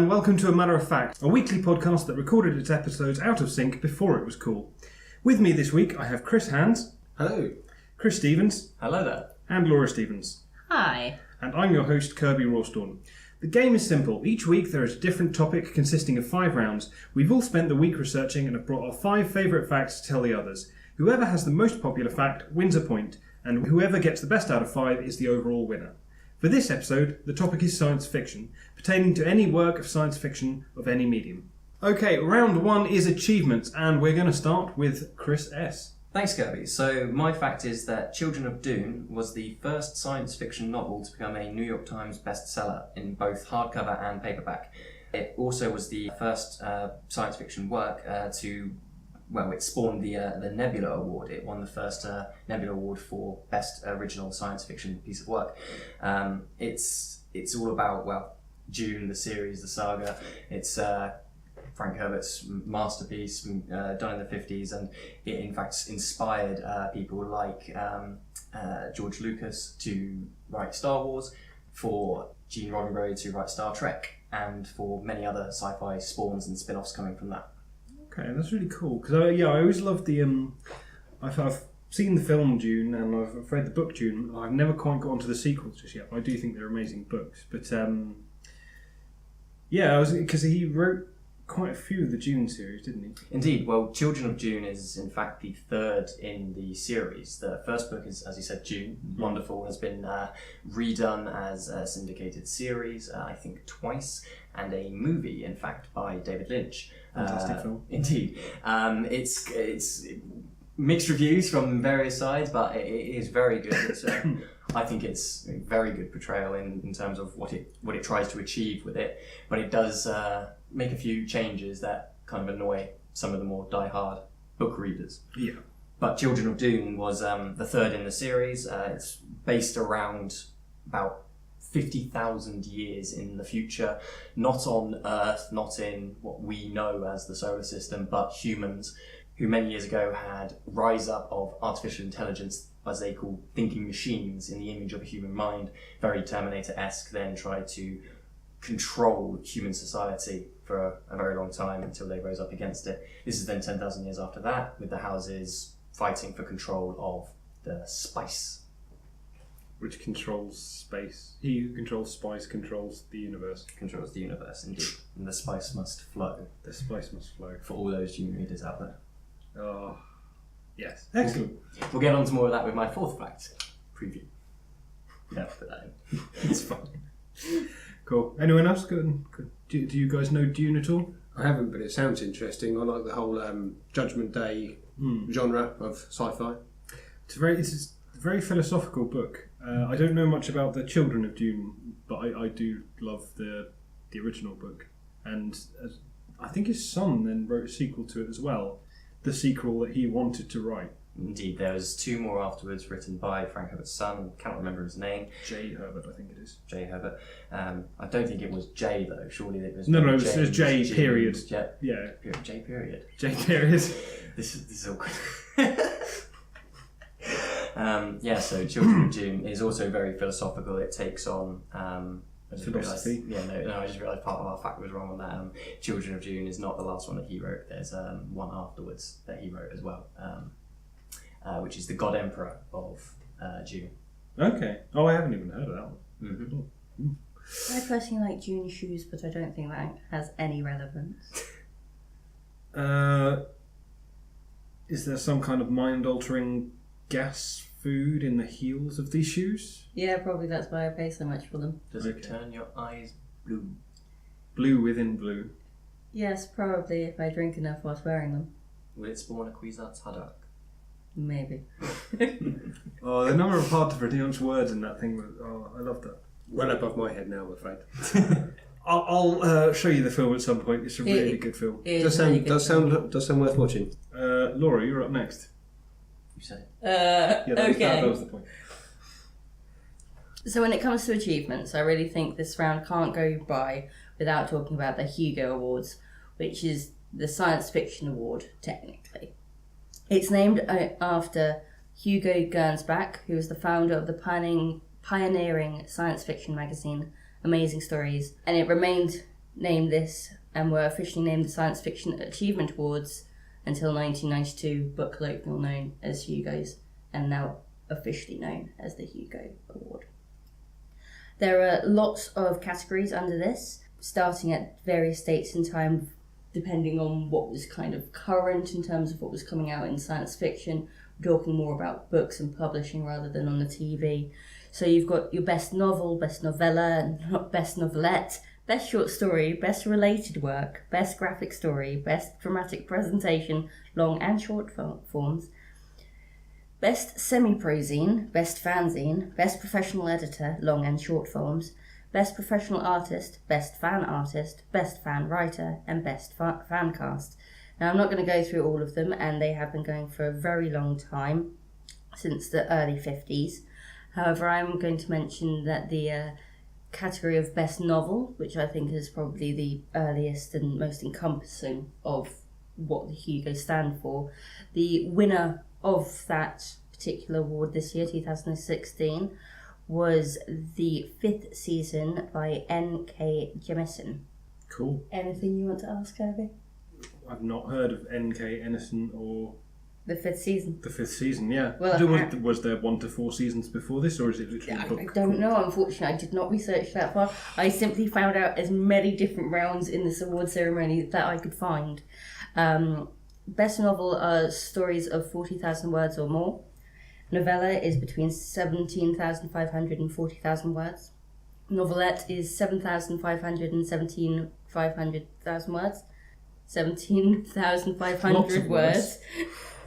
and welcome to A Matter of Fact, a weekly podcast that recorded its episodes out of sync before it was cool. With me this week I have Chris Hands. Hello. Chris Stevens. Hello there. And Laura Stevens. Hi. And I'm your host, Kirby Rawstorn. The game is simple. Each week there is a different topic consisting of 5 rounds. We've all spent the week researching and have brought our 5 favourite facts to tell the others. Whoever has the most popular fact wins a point, and whoever gets the best out of 5 is the overall winner. For this episode, the topic is science fiction, pertaining to any work of science fiction of any medium. Okay, round 1 is achievements, and we're going to start with Chris S. Thanks, Kirby. So my fact is that Children of Dune was the first science fiction novel to become a New York Times bestseller in both hardcover and paperback. It also was the first science fiction work it spawned the Nebula Award. It won the first Nebula Award for Best Original Science Fiction Piece of Work. It's all about, Dune, the series, the saga. It's Frank Herbert's masterpiece done in the 50s, and it in fact inspired people like George Lucas to write Star Wars, for Gene Roddenberry to write Star Trek, and for many other sci-fi spawns and spin-offs coming from that. Okay, that's really cool, because I always loved the... I've seen the film Dune, and I've read the book Dune. I've never quite got onto the sequels just yet, but I do think they're amazing books. But because he wrote quite a few of the Dune series, didn't he? Indeed. Well, Children of Dune is in fact the third in the series. The first book is, as you said, Dune. Wonderful. Has been redone as a syndicated series, I think twice, and a movie, in fact, by David Lynch. Fantastic film. Indeed. It's mixed reviews from various sides, but it is very good. It's, I think it's a very good portrayal in terms of what it tries to achieve with it, but it does make a few changes that kind of annoy some of the more die-hard book readers. Yeah. But Children of Dune was the third in the series. It's based around about 50,000 years in the future, not on Earth, not in what we know as the solar system, but humans who many years ago had rise up of artificial intelligence, as they call thinking machines, in the image of a human mind, very Terminator-esque, then tried to control human society for a very long time until they rose up against it. This is then 10,000 years after that, with the houses fighting for control of the spice. Which controls space. He who controls spice controls the universe. Controls the universe, indeed. And the spice must flow. The spice must flow. For all those Dune readers out there. Oh, yes. Excellent. We'll get on to more of that with my fourth fact preview. Yeah, put that in. It's fine. Cool. Anyone else? Good. Do you guys know Dune at all? I haven't, but it sounds interesting. I like the whole Judgment Day genre of sci-fi. It's a very philosophical book. I don't know much about the Children of Dune, but I do love the original book. And I think his son then wrote a sequel to it as well. The sequel that he wanted to write. Indeed, there was 2 more afterwards written by Frank Herbert's son. Cannot remember his name. J. Herbert, I think it is. J. Herbert. I don't think it was J though. Surely it was. No, it was J. Period. Yeah. J. Period. J. Period. This is awkward. So Children of Dune is also very philosophical. It takes on philosophy. I just realised part of our fact was wrong on that. Children of Dune is not the last one that he wrote. There's one afterwards that he wrote as well, which is the God Emperor of Dune. Okay. Oh, I haven't even heard of that one. Mm-hmm. I personally like Dune shoes, but I don't think that has any relevance. Is there some kind of mind-altering gas food in the heels of these shoes? Yeah, probably that's why I pay so much for them. Does it turn your eyes blue? Blue within blue. Yes, probably if I drink enough whilst wearing them. Will it spawn a Kwisatz Haderach? Maybe. Oh, the number of hard to pronounce words in that thing. I love that. Well above my head now, I'm afraid. I'll show you the film at some point. It's a really good film. Does sound worth watching. Laura, you're up next. You said it. Okay. That was the point. So when it comes to achievements, I really think this round can't go by without talking about the Hugo Awards, which is the science fiction award, technically. It's named after Hugo Gernsback, who was the founder of the pioneering science fiction magazine Amazing Stories, and it remained named this and were officially named the Science Fiction Achievement Awards until 1992, but colloquially known as Hugo's, and now officially known as the Hugo Award. There are lots of categories under this, starting at various dates in time, depending on what was kind of current in terms of what was coming out in science fiction. We're talking more about books and publishing rather than on the TV. So you've got your best novel, best novella, not best novelette, best short story, best related work, best graphic story, best dramatic presentation, long and short forms, best semi-prozine, best fanzine, best professional editor, long and short forms, best professional artist, best fan artist, best fan writer, and best fan cast. Now, I'm not going to go through all of them, and they have been going for a very long time, since the early 50s. However, I'm going to mention that the category of best novel, which I think is probably the earliest and most encompassing of what the Hugo stand for, the winner of that particular award this year, 2016, was the 5th season by N.K. Jemisin. Cool. Anything you want to ask, Kirby? I've not heard of N.K. Jemisin or The 5th season. the 5th season. Yeah. Well, was there 1 to 4 seasons before this, or is it literally a book? I don't know, unfortunately. I did not research that far. I simply found out as many different rounds in this award ceremony that I could find. Best novel are stories of 40,000 words or more. Novella is between 17,500 and 40,000 words. Novelette is 7,500 and 17,500,000 words. 17,500 words.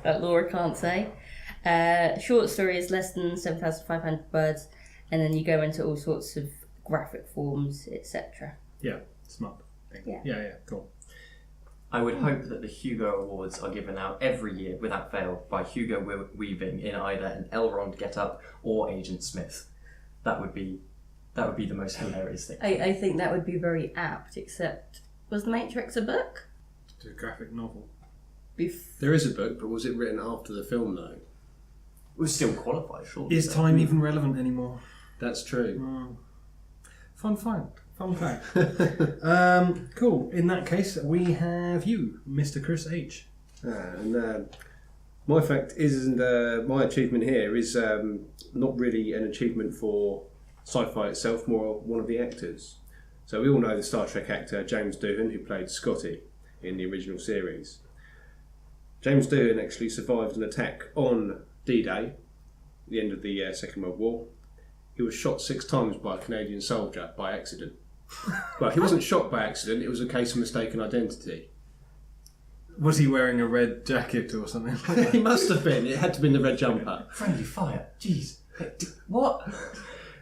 That Laura can't say. Short story is less than 7,500 words, and then you go into all sorts of graphic forms, etc. Yeah, smart. Yeah, cool. I would hope that the Hugo Awards are given out every year without fail by Hugo Weaving in either an Elrond get-up or Agent Smith. That would be the most hilarious thing. I think that would be very apt, except was The Matrix a book? It's a graphic novel. There is a book, but was it written after the film though? It was still qualified, surely. Is time even relevant anymore? That's true. Fun fact. Cool. In that case, we have you, Mr. Chris H. My fact is, my achievement here is not really an achievement for sci-fi itself, more one of the actors. So we all know the Star Trek actor James Doohan, who played Scotty in the original series. James Doohan actually survived an attack on D-Day, the end of the Second World War. He was shot 6 times by a Canadian soldier by accident. Well, he wasn't shot by accident, it was a case of mistaken identity. Was he wearing a red jacket or something? He must have been. It had to be in the red jumper. Friendly fire. Jeez. What?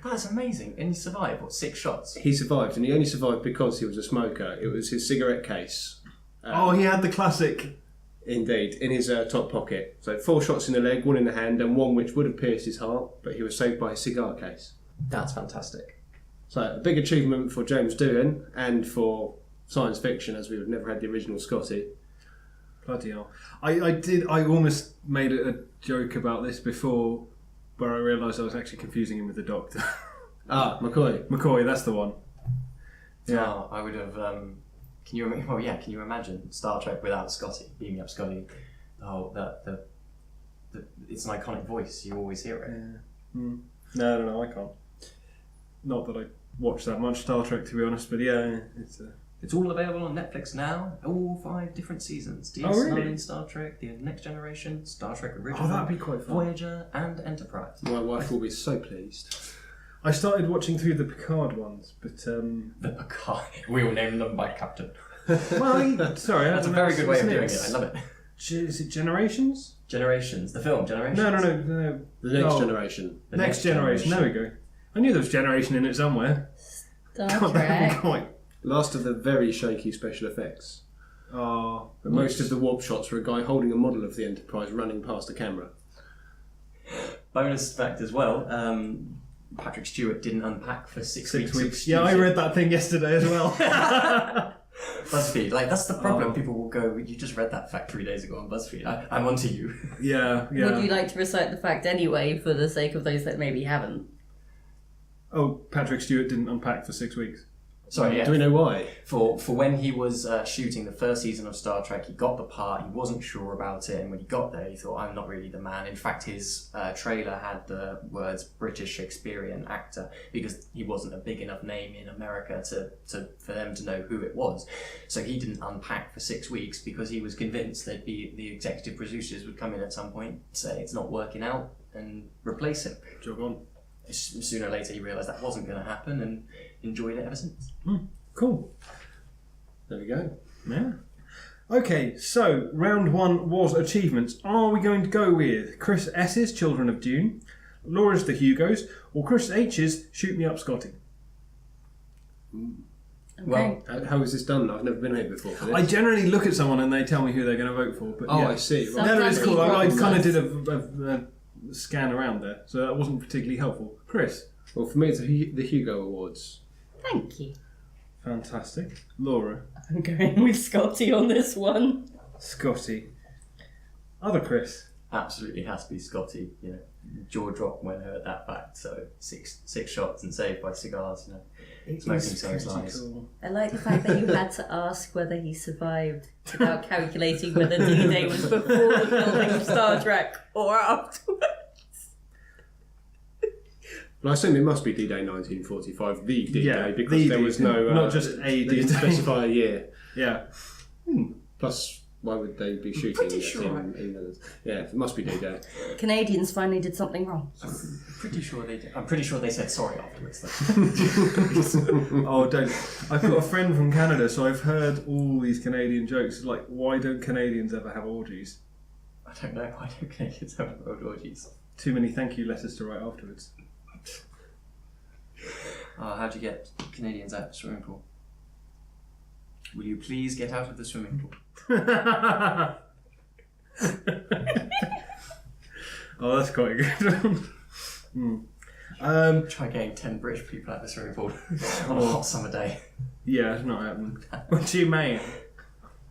That's amazing. And he survived, 6 shots? He survived, and he only survived because he was a smoker. It was his cigarette case. He had the classic. Indeed, in his top pocket. So 4 shots in the leg, 1 in the hand, and 1 which would have pierced his heart, but he was saved by his cigar case. That's fantastic. So a big achievement for James Doohan and for science fiction, as we've never had the original Scotty. Bloody hell. I almost made a joke about this before, where I realised I was actually confusing him with the Doctor. McCoy, that's the one. Yeah. Oh, I would have... Can you imagine Star Trek without Scotty, beaming up Scotty? Oh, it's an iconic voice. You always hear it. Yeah. No, I can't. Not that I watch that much Star Trek, to be honest, but yeah, it's all available on Netflix now. All 5 different seasons. DS9, really? Star Trek, The Next Generation, Star Trek Original, Oh, that'd be quite fun. Voyager, and Enterprise. My wife will be so pleased. I started watching through the Picard ones, but The Picard. We will name them by Captain. Sorry, That's a very good way of doing it. I love it. Is it Generations? Generations, the film Generations. No. The Next Generation. The Next Generation. There we go. I knew there was Generation in it somewhere. Star Trek. Last of the very shaky special effects. Oh, But most of the warp shots were a guy holding a model of the Enterprise running past the camera. Bonus fact as well, Patrick Stewart didn't unpack for 6 weeks. Yeah, I read that thing yesterday as well. BuzzFeed, that's the problem. People will go, you just read that fact 3 days ago on BuzzFeed. I'm onto you. Yeah. Would you like to recite the fact anyway, for the sake of those that maybe haven't? Oh, Patrick Stewart didn't unpack for 6 weeks. Sorry, yeah. Do we know why? For when he was shooting the first season of Star Trek, he got the part, he wasn't sure about it, and when he got there, he thought, I'm not really the man. In fact, his trailer had the words British Shakespearean actor, because he wasn't a big enough name in America for them to know who it was. So he didn't unpack for 6 weeks, because he was convinced that the executive producers would come in at some point, say it's not working out, and replace him. Jog on. Sooner or later, he realised that wasn't going to happen, and enjoyed it ever since. Cool. There we go. Yeah. Okay, so round 1 was achievements. Are we going to go with Chris S's Children of Dune, Laura's The Hugos, or Chris H's Shoot Me Up, Scotty? Well, How is this done? I've never been here before for this. I generally look at someone and they tell me who they're going to vote for. But yeah. I see. So- No, it's cool. I Sometimes kind of he did a scan around there, so that wasn't particularly helpful. Chris? Well, for me, it's the Hugo Awards. Thank you. Fantastic. Laura? I'm going with Scotty on this one. Scotty? Other Chris? absolutely has to be Scotty. You know, jaw dropped when I heard that fact. So six shots and saved by cigars. You know, smoking saves lives. Cool. I like the fact that you had to ask whether he survived without calculating whether D-Day was before the filming of Star Trek or afterwards. Well, I assume it must be D-Day 1945, the D-Day, Yeah, because the there was D-Day, no... not just a They didn't D-Day. specify a year. Yeah. Plus, why would they be shooting pretty it sure. Yeah, it must be D-Day. Canadians finally did something wrong. Pretty sure they did. I'm pretty sure they said sorry afterwards. Though. Oh, don't. I've got a friend from Canada, so I've heard all these Canadian jokes. Like, why don't Canadians ever have orgies? I don't know. I don't think it's have road orgies. Too many thank you letters to write afterwards. How'd you get Canadians out of the swimming pool? Will you please get out of the swimming pool? Oh, that's quite a good one. Try getting 10 British people out of the swimming pool on a hot summer day. Yeah, it's not happening. What do you mean?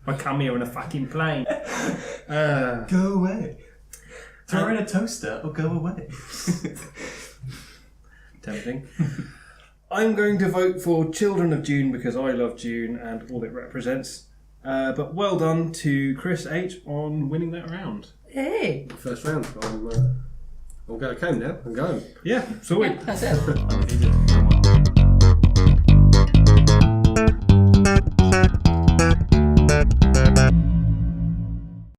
I come here on a fucking plane. Go away. Throw in a toaster or go away. Tempting. I'm going to vote for Children of Dune because I love Dune and all it represents. But well done to Chris H on winning that round. Hey! First round. I'm going to come now. I'm going. Yeah, so Yeah, that's it.